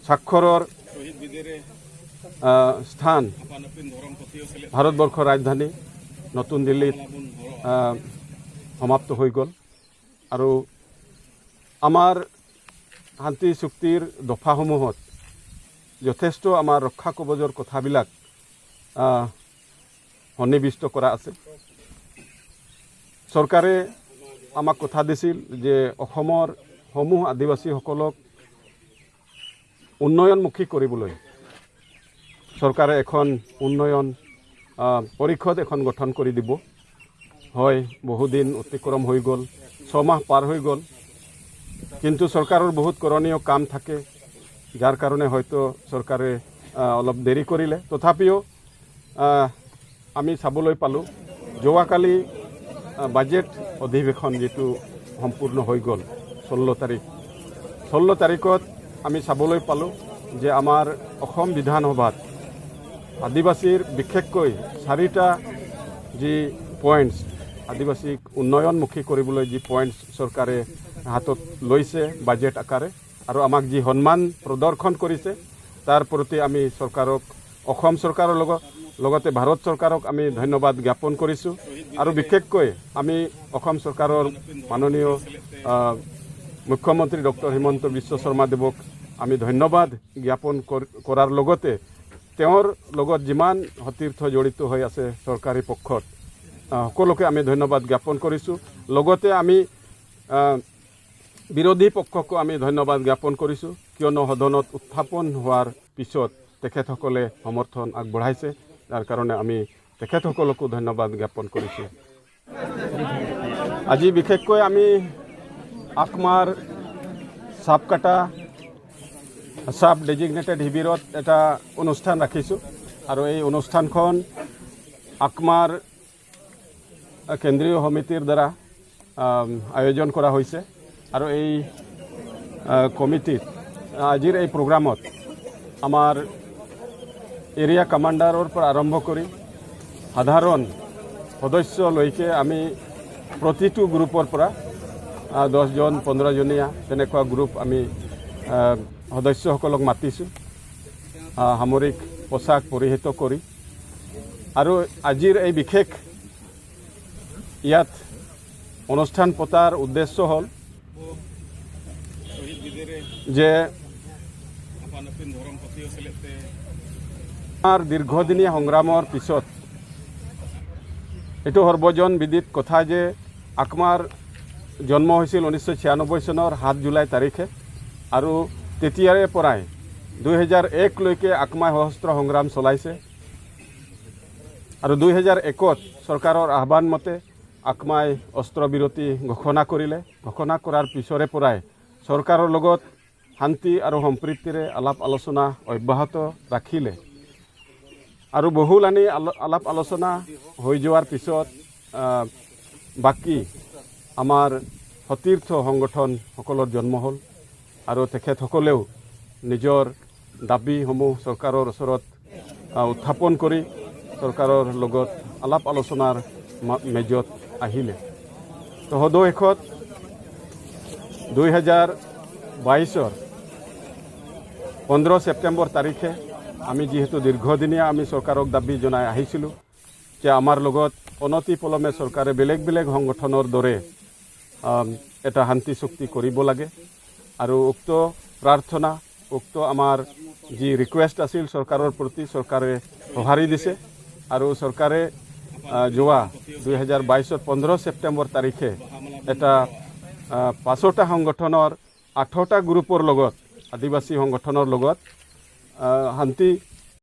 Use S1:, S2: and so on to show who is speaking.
S1: স্বাক্ষৰৰ স্থান ভাৰতবৰ্ষৰ ৰাজধানী নতুন দিল্লীত সমাপ্ত হৈ গ'ল আৰু আমাৰ শান্তি চুক্তিৰ দফাসমূহত যথেষ্ট আমাৰ ৰক্ষা কৱচৰ কথাবিলাক সন্নিৱিষ্ট কৰা আছে। চৰকাৰে আমাক কথা দিছিল যে অসমৰ সমূহ আদিবাসীসকলক উন্নয়নমুখী কৰিবলৈ চৰকাৰে এখন উন্নয়ন পৰিষদ এখন গঠন কৰি দিব। হয়, বহুদিন অতিক্ৰম হৈ গ'ল, 6 মাহ পাৰ হৈ গ'ল, কিন্তু চৰকাৰৰ বহুত কৰণীয় কাম থাকে, যাৰ কাৰণে হয়তো চৰকাৰে অলপ দেৰি কৰিলে। তথাপিও আমি চাবলৈ পালোঁ যোৱাকালি বাজেট অধিৱেশন যিটো সম্পূৰ্ণ হৈ গ'ল 16 তাৰিখত আমি চাবলৈ পালোঁ যে আমাৰ অসম বিধানসভাত আদিবাসীৰ বিশেষকৈ 4টা যি পইণ্টছ আদিবাসীক উন্নয়নমুখী কৰিবলৈ যি পইণ্টছ চৰকাৰে হাতত লৈছে বাজেট আকাৰে আৰু আমাক যি সন্মান প্ৰদৰ্শন কৰিছে তাৰ প্ৰতি আমি চৰকাৰক অসম চৰকাৰৰ লগতে ভাৰত চৰকাৰক আমি ধন্যবাদ জ্ঞাপন কৰিছোঁ। আৰু বিশেষকৈ আমি অসম চৰকাৰৰ মাননীয় মুখ্যমন্ত্ৰী ডক্টৰ হিমন্ত বিশ্ব শৰ্মা দেৱক আমি ধন্যবাদ জ্ঞাপন কৰাৰ লগতে তেওঁৰ লগত যিমান সতীৰ্থ জড়িত হৈ আছে চৰকাৰী পক্ষত সকলোকে আমি ধন্যবাদ জ্ঞাপন কৰিছোঁ। লগতে আমি বিৰোধী পক্ষকো আমি ধন্যবাদ জ্ঞাপন কৰিছোঁ, কিয়নো সদনত উত্থাপন হোৱাৰ পিছত তেখেতসকলে সমৰ্থন আগবঢ়াইছে, যাৰ কাৰণে আমি তেখেতসকলকো ধন্যবাদ জ্ঞাপন কৰিছোঁ। আজি বিশেষকৈ আমি আকমাৰ চাপকাটা সাব ডেজিগনেটেড শিবিৰত এটা অনুষ্ঠান ৰাখিছোঁ আৰু এই অনুষ্ঠানখন আকমাৰ কেন্দ্ৰীয় সমিতিৰ দ্বাৰা আয়োজন কৰা হৈছে আৰু এই কমিটিত আজিৰ এই প্ৰগ্ৰামত আমাৰ এৰিয়া কমাণ্ডাৰৰ পৰা আৰম্ভ কৰি সাধাৰণ সদস্যলৈকে আমি প্ৰতিটো গ্ৰুপৰ পৰা 10জন 15জনীয়া তেনেকুৱা গ্ৰুপ আমি সদস্যসকলক মাতিছোঁ সামৰিক পোছাক পৰিহিত কৰি। আৰু আজিৰ এই বিশেষ ইয়াত অনুষ্ঠান পতাৰ উদ্দেশ্য হ'ল যে আমাৰ দীৰ্ঘদিনীয়া সংগ্ৰামৰ পিছত এইটো সৰ্বজন বিদিত কথা যে আকমাৰ জন্ম হৈছিল 1996 চনৰ 7 জুলাই তাৰিখে আৰু তেতিয়াৰে পৰাই 2001লৈকে আকমাই সশস্ত্ৰ সংগ্ৰাম চলাইছে আৰু 2001ত চৰকাৰৰ আহ্বান মতে আকমাই অস্ত্ৰবিৰতি ঘোষণা কৰিলে। ঘোষণা কৰাৰ পিছৰে পৰাই চৰকাৰৰ লগত শান্তি আৰু সম্প্ৰীতিৰে আলাপ আলোচনা অব্যাহত ৰাখিলে আৰু বহুল আলাপ আলোচনা হৈ যোৱাৰ পিছত বাকী আমাৰ সতীৰ্থ সংগঠনসকলৰ জন্ম হ'ল আৰু তেখেতসকলেও নিজৰ দাবীসমূহ চৰকাৰৰ ওচৰত উত্থাপন কৰি চৰকাৰৰ লগত আলাপ আলোচনাৰ মেজত আহিলে। তো সদৌ 2022 15 ছেপ্টেম্বৰ তাৰিখে আমি যিহেতু দীৰ্ঘদিনীয়া আমি চৰকাৰক দাবী জনাই আহিছিলোঁ যে আমাৰ লগত অনতিপলমে চৰকাৰে বেলেগ বেলেগ সংগঠনৰ দৰে এটা শান্তি চুক্তি কৰিব লাগে আৰু উক্ত প্ৰাৰ্থনা উক্ত আমাৰ যি ৰিকুৱেষ্ট আছিল চৰকাৰৰ প্ৰতি চৰকাৰে সঁহাৰি দিছে আৰু চৰকাৰে যোৱা 2022 15 ছেপ্টেম্বৰ তাৰিখে এটা 5টা সংগঠনৰ 8টা গ্ৰুপৰ লগত আদিবাসী সংগঠনৰ লগত শান্তি